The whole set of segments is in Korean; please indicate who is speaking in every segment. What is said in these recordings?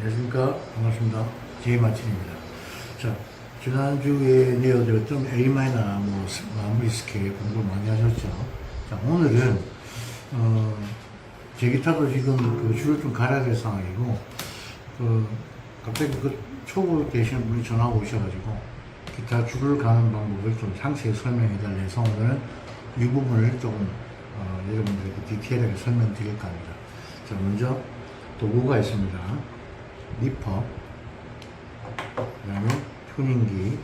Speaker 1: 안녕하십니까. 반갑습니다. 제이마틴입니다. 자, 지난주에 내어드렸던 A마이너 마무리 스케일 공부를 많이 하셨죠. 자, 오늘은, 제 기타도 지금 그 줄을 좀 갈아야 될 상황이고, 갑자기 초보 계시는 분이 전화가 오셔가지고, 기타 줄을 가는 방법을 좀 상세히 설명해 달래서 오늘은 이 부분을 조금, 여러분들에게 디테일하게 설명드릴까 합니다. 자, 먼저 도구가 있습니다. 니퍼, 그 다음에 튜닝기,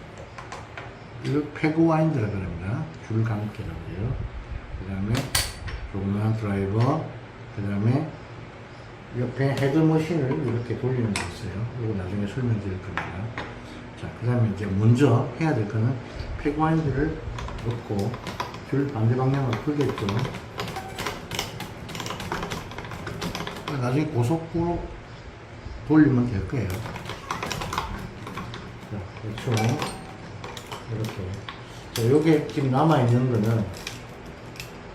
Speaker 1: 이걸 패그 와인드라고 합니다. 줄 감기라고 해요. 그 다음에 조그마한 드라이버, 그 다음에 옆에 헤드머신을 이렇게 돌리는 게 있어요. 이거 나중에 설명드릴 겁니다. 자, 그 다음에 이제 먼저 해야 될 거는 패그 와인드를 넣고 줄 반대 방향으로 풀겠죠. 나중에 고속으로 돌리면 될 거예요. 자, 그렇죠. 이렇게. 자, 요게 지금 남아있는 거는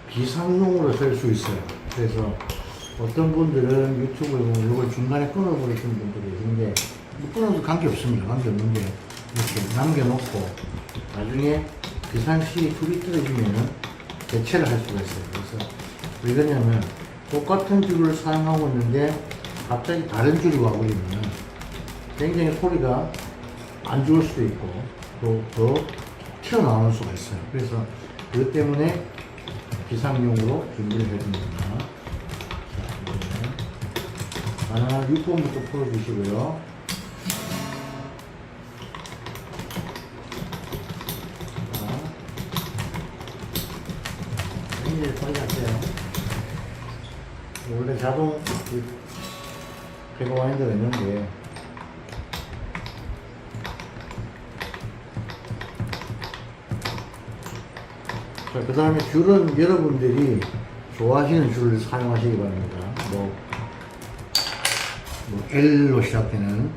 Speaker 1: 비상용으로 쓸 수 있어요. 그래서 어떤 분들은 유튜브에 보면 이걸 중간에 끊어버리시는 분들이 있는데, 뭐 끊어도 관계없습니다. 관계없는데, 이렇게 남겨놓고, 나중에 비상시 줄이 떨어지면은 대체를 할 수가 있어요. 그래서 왜 그러냐면, 똑같은 줄을 사용하고 있는데, 갑자기 다른 줄이 와버리면 굉장히 소리가 안 좋을 수도 있고 또 더 튀어나오는 수가 있어요. 그래서 그것 때문에 비상용으로 준비를 해줍니다. 자, 가능한 6번부터 풀어주시고요. 자, 굉장히 빨리 하세요. 원래 자동 패그 와인드가 있는데 자, 그 다음에 줄은 여러분들이 좋아하시는 줄을 사용하시기 바랍니다. 뭐 L로 시작되는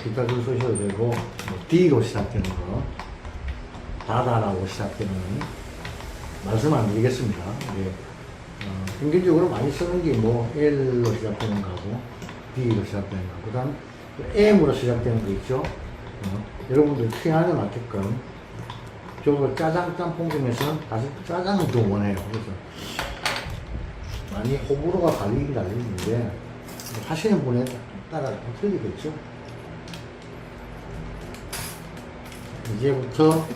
Speaker 1: 기타 줄 쓰셔도 되고, 뭐 D로 시작되는 거, 다다라고 시작되는 말씀 안 드리겠습니다. 네. 평균적으로 많이 쓰는 게 뭐 L로 시작되는 거하고 D로 시작되는 거, 그 다음 M으로 시작되는 거 있죠. 여러분들 취향에 맞게끔 저거 짜장 짬뽕 중에서는 사실 짜장을 좀 원해요. 그래서 많이 호불호가 갈리긴 갈리는데 하시는 분에 따라 틀리겠죠. 이제부터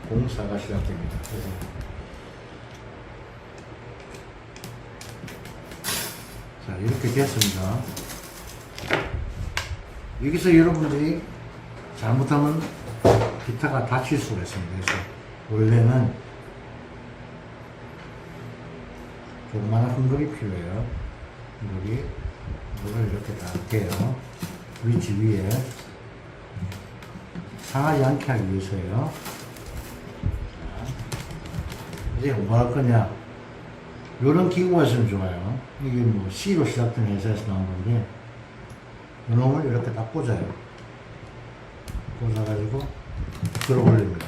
Speaker 1: 공사가 시작됩니다. 그래서 자, 이렇게 됐습니다. 여기서 여러분들이 잘못하면 기타가 다칠 수가 있습니다. 그래서 원래는 조그마한 흥걸이 필요해요. 흥걸이, 이거를 이렇게 딱 대요. 위치 위에 상하지 않게 하기 위해서요. 이제 뭐 할 거냐? 요런 기구가 있으면 좋아요. 이게 뭐 C로 시작된 회사에서 나온 건데, 이놈을 이렇게 딱 꽂아요. 꽂아가지고 들어 올립니다.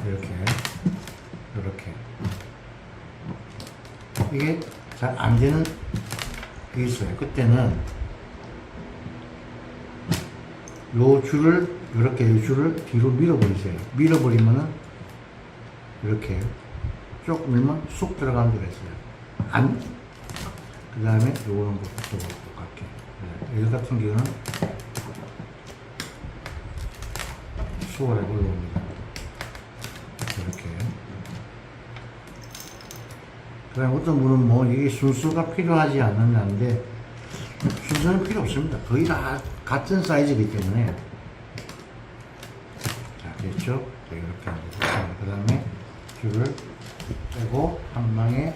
Speaker 1: 이렇게. 이게 잘 안 되는 게 있어요. 그때는 요 줄을, 이 줄을 뒤로 밀어버리세요. 밀어버리면은 이렇게 쭉 밀면 쑥 들어가는 데가 있어요. 그 다음에 요런 것도 똑같게. 이 같은 경우는 수월하게 올라옵니다. 이렇게. 그 다음에 어떤 분은 뭐 이게 순수가 필요하지 않느냐는데, 순수는 필요 없습니다. 거의 다 같은 사이즈이기 때문에. 자, 됐죠? 이렇게 합니다. 그 다음에 줄을 빼고 한 방에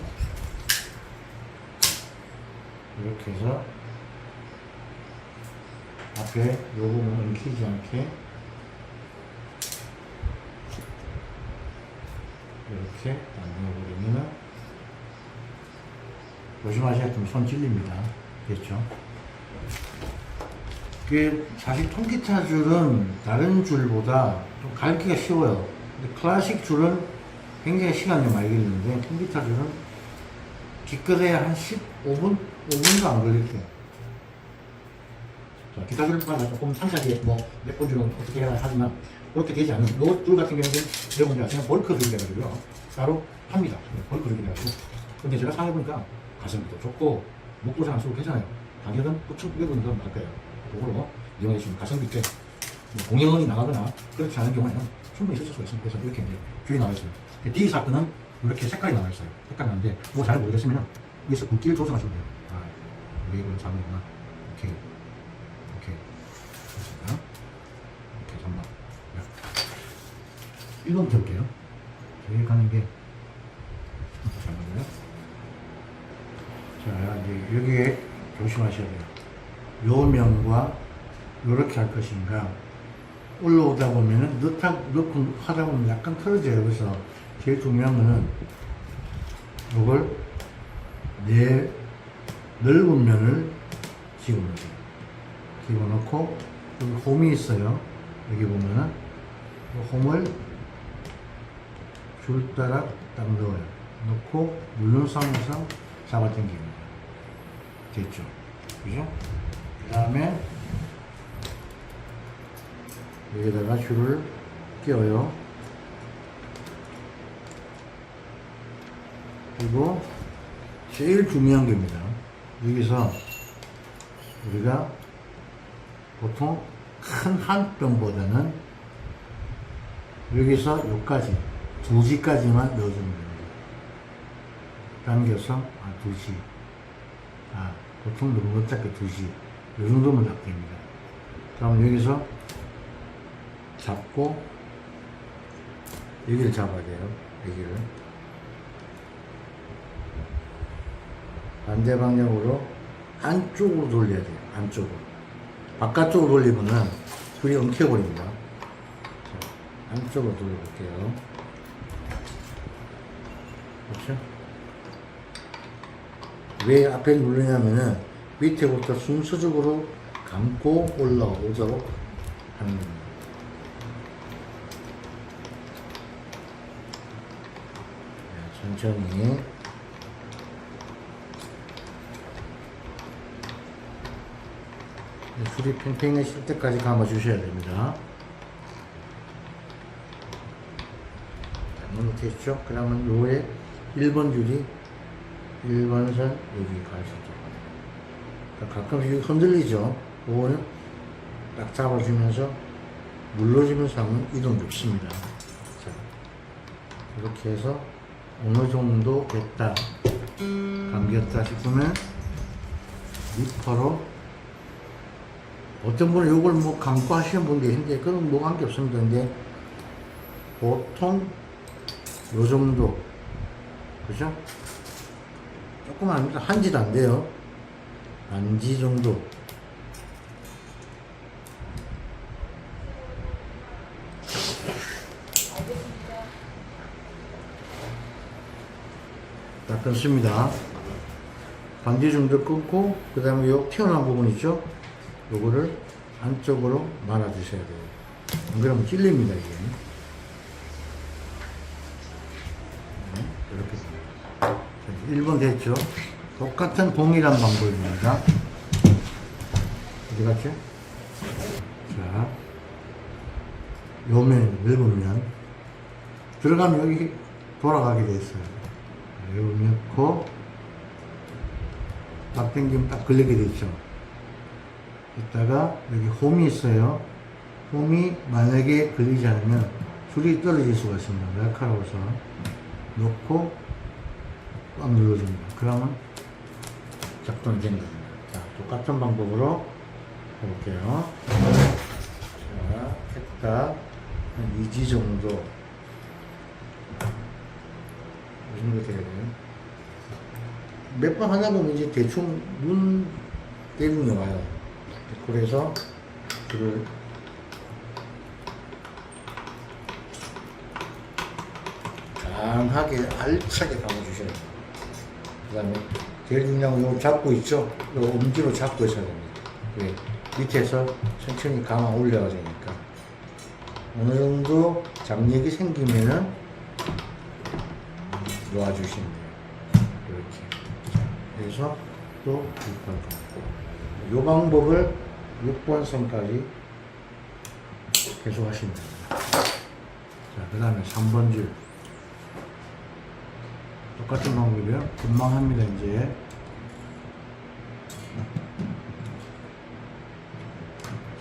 Speaker 1: 이렇게 해서 앞에 요 부분 엉키지 않게 이렇게 만들어버리면, 조심하셔야 좀 손 찔립니다. 됐죠? 그게 사실 통기타 줄은 다른 줄보다 좀 갈기가 쉬워요. 근데 클래식 줄은 굉장히 시간이 많이 걸리는데 통기타 줄은 기껏해야 한 15분? 5분도 안 걸릴게요. 자, 기타 줄만 조금 상세하게 뭐 몇 번 줄은 어떻게 해야 하지만 그렇게 되지 않는 요줄 같은 경우는 여러분들 그냥 벌크 줄이 돼가지고요. 따로 팝니다. 벌크 줄이 돼가지고. 근데 제가 사용해보니까 가성비도 좋고 목도 잘 안 쓰고 괜찮아요. 가격은 9,900원 더 나갈 거예요. 그걸로 이용해 주시면 가성비 있게 공연이 나가거나 그렇지 않은 경우에는 충분히 쓸 수가 있습니다. 그래서 이렇게 이제 줄이 나와 있어요. D 사건은 이렇게 색깔이 나와 있어요. 색깔이 나는데 뭐 잘 모르겠으면 여기서 굵기를 조정하시면 돼요. 아, 이게 이건 잘못구나. 오케이. 오케이. 됐습니다. 오케이, 잠깐만. 1번부터 볼게요. 저기 가는 게 잠깐만요. 자, 이제 여기에 조심하셔야 돼요. 요 면과 요렇게 할 것인가. 올라오다 보면은 넣고 하다 보면 약간 틀어져요. 그래서 제일 중요한 거는 요걸 넓은 면을 집어넣으세요. 집어넣고 여기 홈이 있어요. 여기 보면은 이 홈을 줄 따라 딱 넣어요. 넣고 물론상에서 잡아당깁니다. 됐죠? 그죠? 그 다음에 여기다가 줄을 끼워요. 그리고 제일 중요한 겁니다. 여기서 우리가 보통 큰 한 병보다는 여기서 여기까지 2G까지만 넣어주면 됩니다. 당겨서 2G 보통 너무 작게 2G 이 정도면 딱 됩니다. 그럼 여기서 잡고 여기를 잡아야 돼요. 여기를 반대 방향으로 안쪽으로 돌려야 돼요. 안쪽으로. 바깥쪽으로 돌리면은 줄이 엉켜버립니다. 자, 안쪽으로 돌려볼게요. 그렇죠? 왜 앞에 누르냐면은 밑에부터 순서적으로 감고 올라오도록 하는 겁니다. 천천히 줄이 팽팽해질 때까지 감아주셔야 됩니다. 됐죠? 그러면 요에 1번 줄이 1번 선 여기 갈 수 있도록 가끔씩 흔들리죠? 그거는 딱 잡아주면서 눌러주면서 하면 이동 좋습니다. 자, 이렇게 해서 어느 정도 됐다 감겼다 싶으면 리퍼로 어떤 분은 이걸 뭐 감고 하시는 분도 계신데 그건 뭐 관계 없습니다. 근데 보통 요 정도 그죠? 조금 아닙니다. 한지도 안 돼요. 반지 정도 자, 끊습니다. 반지 정도 끊고 그 다음에 요 튀어나온 부분 있죠? 요거를 안쪽으로 말아 주셔야 돼요. 안 그러면 찔립니다 이게. 이렇게 1번 됐죠? 똑같은 동일한 방법입니다. 어디 갔죠? 자, 요면 넓으면 들어가면 여기 돌아가게 돼 있어요. 여기 넣고 딱 당기면 딱 걸리게 돼 있죠. 이따가 여기 홈이 있어요. 홈이 만약에 걸리지 않으면 줄이 떨어질 수가 있습니다. 날카로워서 놓고 꽉 눌러줍니다. 그러면 작동이 됩니다. 자, 똑같은 방법으로 해볼게요. 자, 했다. 한 2G 정도. 이 정도 돼야 돼요. 몇 번 하다 보면 이제 대충 눈 대중이 와요. 그래서 그걸 강하게 알차게 감아주셔야 돼요. 그 다음에 제일 중요한 건 잡고 있죠? 요 엄지로 잡고 있어야 됩니다. 왜? 밑에서 천천히 감아 올려가지니까 어느 정도 장력이 생기면은 놓아주시면 돼요. 이렇게. 그래서 또 6번 이 방법을 6번 선까지 계속 하시면 됩니다. 자, 그 다음에 3번 줄 똑같은 방법이고요. 금방 합니다. 이제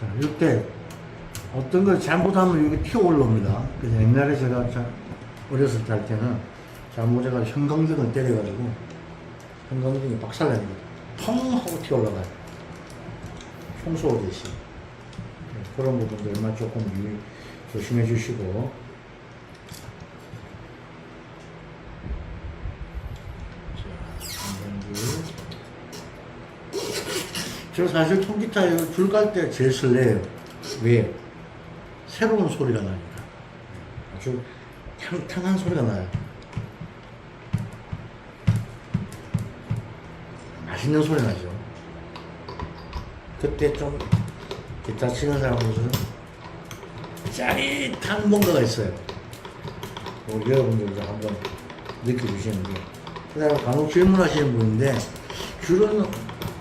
Speaker 1: 자, 이때 어떤 걸 잘못하면 이게 튀어 올라옵니다. 그래서 옛날에 제가 어렸을 때 할 때는 잘못해가 형광등을 때려가지고 형광등이 박살납니다. 텅 하고 튀어 올라가요. 청소 오듯이. 그런 부분들만 조금 조심해 주시고. 저 사실 통기타 줄 갈 때 제일 설레요. 왜? 새로운 소리가 나니까. 아주 탕탕한 소리가 나요. 맛있는 소리 나죠. 그때 좀 기타 치는 사람들은 짜릿한 뭔가가 있어요. 여러분들도 한번 느껴주시는데. 그 다음에 간혹 질문하시는 분인데, 줄은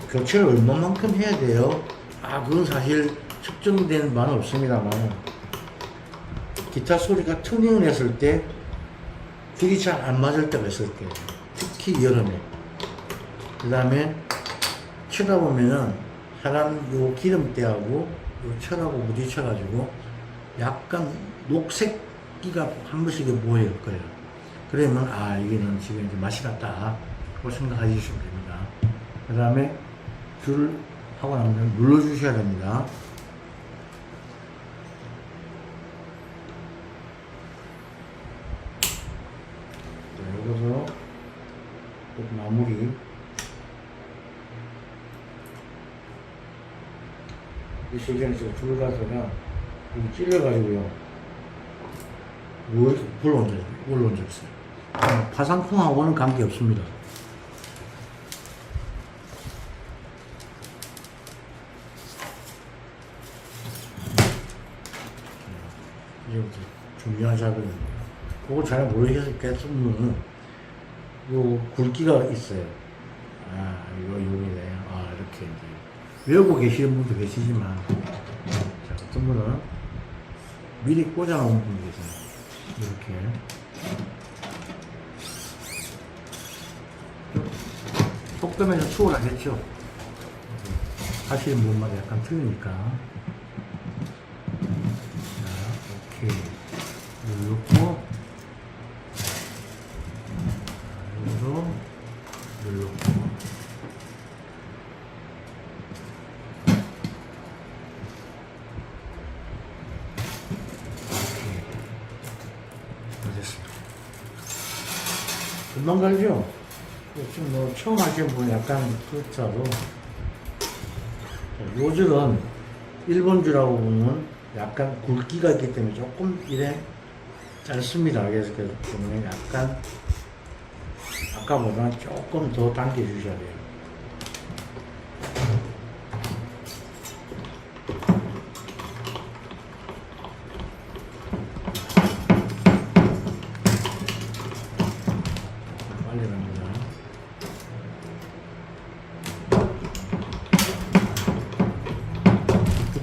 Speaker 1: 교체를 얼마만큼 해야 돼요? 그건 사실 측정된 바는 없습니다만, 기타 소리가 튜닝을 했을 때 줄이 잘 안 맞을 때가 있을 거예요. 특히 여름에. 그 다음에 치다 보면은 사람 요 기름때하고 요 철하고 부딪혀가지고 약간 녹색기가 한 번씩 보일 거예요. 그러면 이게는 지금 이제 맛이 갔다 고 생각하시면 됩니다. 그 다음에 줄을 하고 나면 눌러주셔야 됩니다. 자, 여기서 또 마무리. 이 시간에 제가 줄 가서가 여기 찔려가지고요. 불 얹었어요. 파상풍하고는 관계 없습니다. 이제부터 중요한 작업입니다. 그거 잘 모르겠으면 요 굵기가 있어요. 요기네. 이렇게 이제. 외우고 계시는 분도 계시지만, 자, 어떤 분은 미리 꽂아놓은 분도 계세요. 이렇게. 속도면서 수월하겠죠? 하시는 분마다 약간 틀리니까. 자, 오케이. 눌렀고, 여기서 눌렀고. 금방 갈죠? 지금 뭐 처음 하시는 분이 약간 그렇더라도 요 줄은 1번 줄하고 보면 약간 굵기가 있기 때문에 조금 이래 짧습니다. 그래서 보면 약간 아까보다 조금 더 당겨 주셔야 돼요.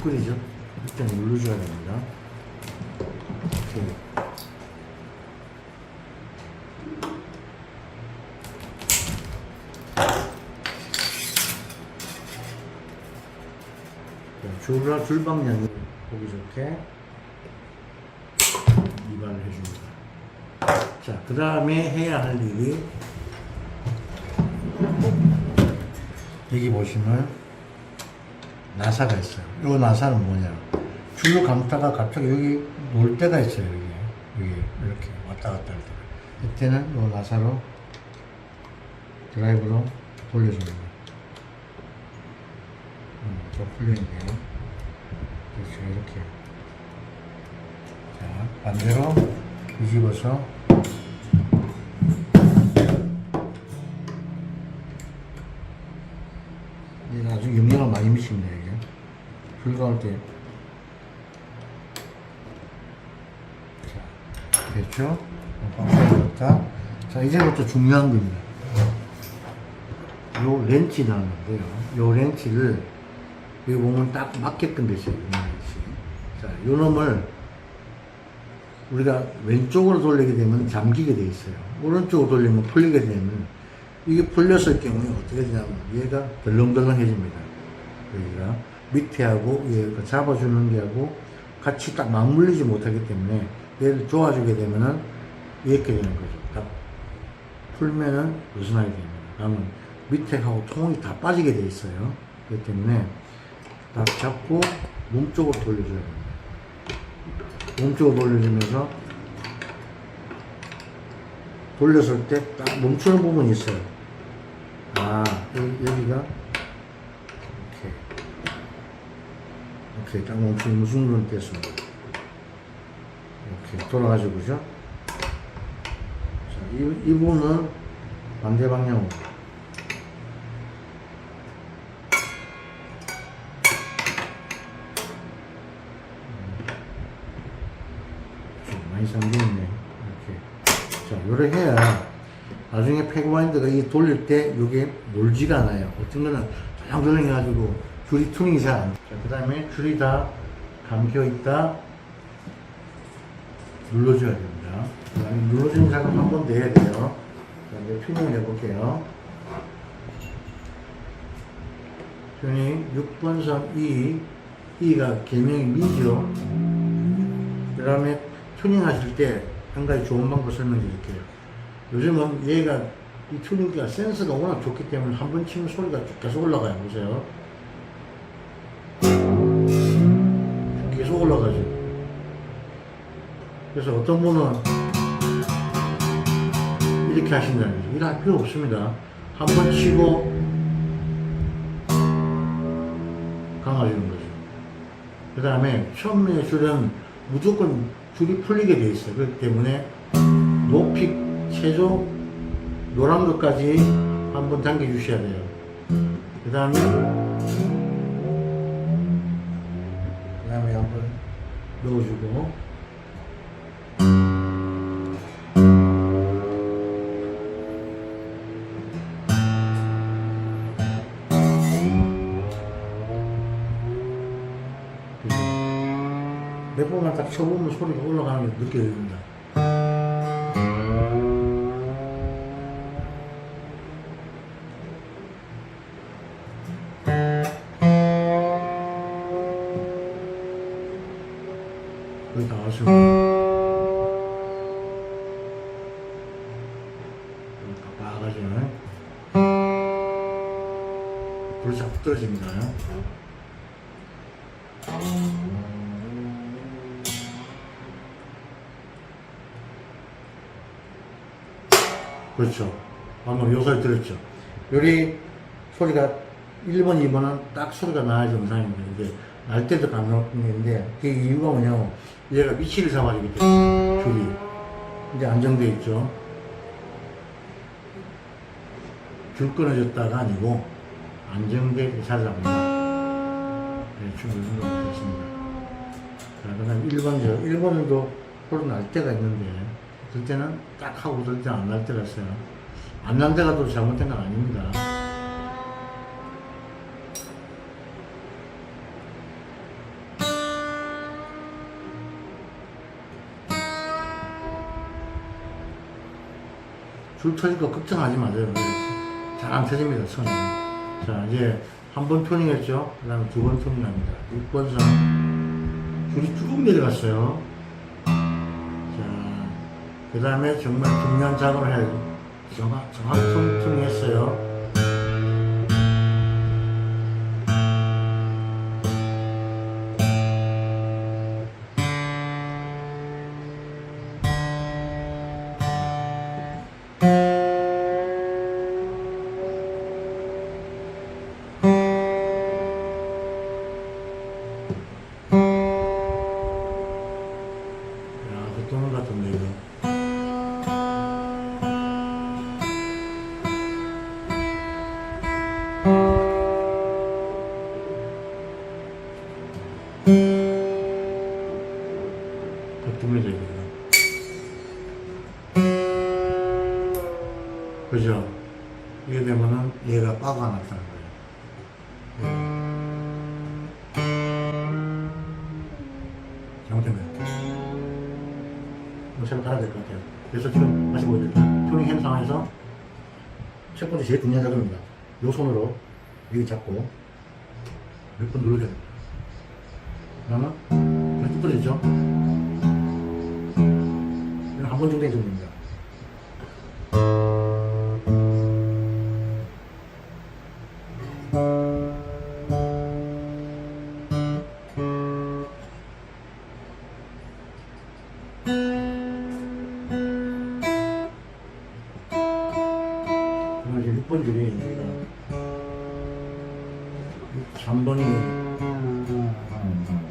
Speaker 1: 끓이죠. 일단 눌러줘야 됩니다. 이렇게. 줄 방향이 보기 좋게 이발을 해줍니다. 자, 그 다음에 해야 할 일이 여기 보시면 나사가 있어요. 이 나사는 뭐냐? 줄로 감다가 갑자기 여기 놓을 때가 있어요. 여기 이렇게 왔다 갔다 할 때. 이때는 이 나사로 드라이브로 돌려줍니다. 좀 풀려있네요. 그렇죠. 이렇게. 자, 반대로 뒤집어서 나중에 영향을 많이 미칩니다. 이게 불가할 때. 자, 됐죠? 자, 이제부터 중요한 겁니다. 요 렌치 나오는데요. 요 렌치를 여기 보면 딱 맞게끔 되어있어요. 요 렌치. 자, 요 놈을 우리가 왼쪽으로 돌리게 되면 잠기게 되어 있어요. 오른쪽으로 돌리면 풀리게 되면 이게 풀렸을 경우에 어떻게 되냐면 얘가 덜렁덜렁해집니다. 여기가 밑에 하고 얘가 잡아주는 게 하고 같이 딱 맞물리지 못하기 때문에 얘를 조아주게 되면은 이렇게 되는 거죠. 딱 풀면은 으스나게 됩니다. 그러면 밑에 하고 통이 다 빠지게 돼 있어요. 그렇기 때문에 딱 잡고 몸쪽으로 돌려줘야 됩니다. 몸쪽으로 돌려주면서 돌렸을 때 딱 멈추는 부분이 있어요. 아, 여기가 이렇게 딱 멈추는 무슨 눈을 뗐습니다. 이렇게 돌아가지고, 그죠? 자, 이 부분은 반대 방향으로. 많이 잠겨있네. 이렇게. 자, 요렇게 해야 나중에 패그와인드가 이 돌릴 때 이게 몰지가 않아요. 어떤 거는 덜렁덜렁 해가지고 줄이 튜닝이 잘 안 돼. 자, 그 다음에 줄이 다 감겨있다. 눌러줘야 됩니다. 그 다음에 눌러주는 작업 한 번 더 해야 돼요. 자, 이제 튜닝을 해볼게요. 튜닝 6번선 E. E가 개명이 미죠. 그 다음에 튜닝 하실 때 한 가지 좋은 방법 설명드릴게요. 요즘은 얘가 이 튜닝기가 센서가 워낙 좋기 때문에 한 번 치면 소리가 쭉 계속 올라가요. 보세요. 계속 올라가죠. 그래서 어떤 분은 이렇게 하신다는 거죠. 이거 할 필요 없습니다. 한 번 치고 감아주는 거죠. 그 다음에 처음에 줄은 무조건 줄이 풀리게 돼 있어요. 그렇기 때문에 높이 최소 노란 것까지 한번 당겨 주셔야 돼요. 그 다음에 한번 넣어주고 몇 번만 딱 쳐보면 소리가 올라가는 게 느껴집니다. 거의 다 왔습니다. 빡빡하죠. 불이 자꾸 떨어집니다. 그렇죠. 방금 요 소리 들었죠. 요리 소리가 1번, 2번은 딱 소리가 나야 정상입니다. 이제 날 때도 안 나오는데 그 이유가 뭐냐면 얘가 위치를 잡아주기 때문에 줄이 이제 안정되어 있죠. 줄 끊어졌다가 아니고 안정되게 잘 잡는다. 네, 충분히 됐습니다. 자, 그 다음 1번이죠. 1번도 소리 날 때가 있는데 들 때는 딱 하고 들 때는 안 날 때가 있어요. 안 난 데가 또 잘못된 건 아닙니다. 줄 터질 거 걱정하지 마세요. 잘 안 터집니다, 선이. 자, 이제 한 번 튜닝 했죠? 그 다음에 두 번 튜닝 합니다. 6번선. 줄이 쭉 내려갔어요. 자, 그 다음에 정말 중요한 작업을 해야죠. 정확 튜닝 했어요. 또는 같은데 이거 거듭니다 이거 그죠? 이게 되면은 얘가 바가 났다는 거예요. 잘못된 거예요. 새로 갈아야 될 것 같아요. 그래서 지금 다시 보여드릴게요. 튜닝 한 상황에서 첫 번째 제일 중요한 작업입니다. 요 손으로 여기 잡고 몇 번 누르게 됩니다. 그러면 다시 뚫어지죠? 이건 한 번 정도의 정도입니다. 그러면 이제 6번 줄이 3번이 나가는 거예요.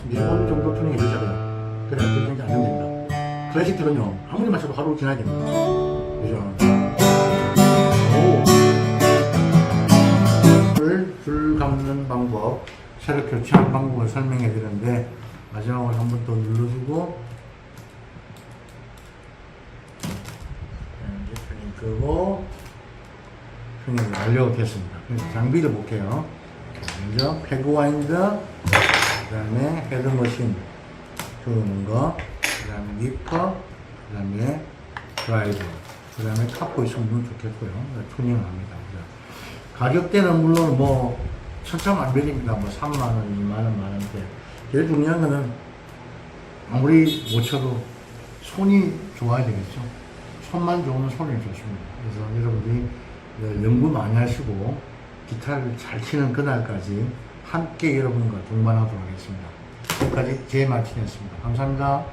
Speaker 1: 네 정도 튜닝 해주자고요. 그래야 그렇게 안정됩니다. 클래식들은요, 아무리 마셔도 하루 지나야 됩니다. 그죠? 줄 감는 방법, 세력 교체하는 방법을 설명해 드렸는데, 마지막으로 한 번 더 눌러주고, 이제 튜닝 끄고, 튜닝을 완료됐습니다. 그래서 장비를 볼게요. 먼저, 패그 와인드, 그 다음에 헤드머신 들어오는 거, 그 다음에 니퍼, 그 다음에 드라이버, 그 다음에 카포 있으면 좋겠고요. 튜닝을 합니다. 가격대는 물론 뭐 천차만별입니다. 뭐 3만원, 2만원, 만원대. 제일 중요한 거는 아무리 못 쳐도 손이 좋아야 되겠죠. 손만 좋으면 손이 좋습니다. 그래서 여러분들이 연구 많이 하시고 기타를 잘 치는 그날까지 함께 여러분과 동반하도록 하겠습니다. 지금까지 제이마틴이었습니다. 감사합니다.